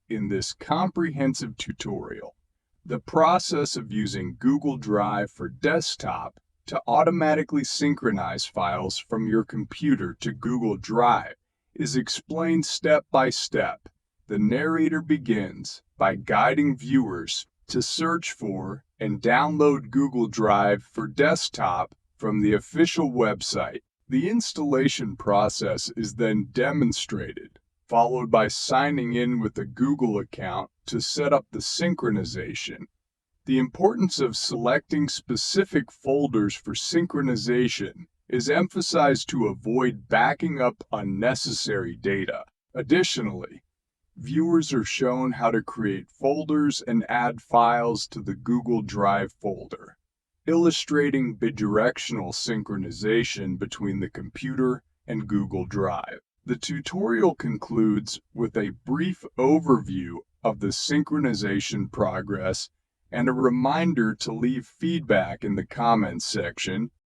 in this comprehensive tutorial. The process of using Google Drive for desktop to automatically synchronize files from your computer to Google Drive is explained step by step. The narrator begins by guiding viewers to search for and download Google Drive for desktop from the official website. The installation process is then demonstrated, followed by signing in with a Google account to set up the synchronization. The importance of selecting specific folders for synchronization is emphasized to avoid backing up unnecessary data. Additionally, viewers are shown how to create folders and add files to the Google Drive folder, illustrating bidirectional synchronization between the computer and Google Drive. The tutorial concludes with a brief overview of the synchronization progress and a reminder to leave feedback in the comments section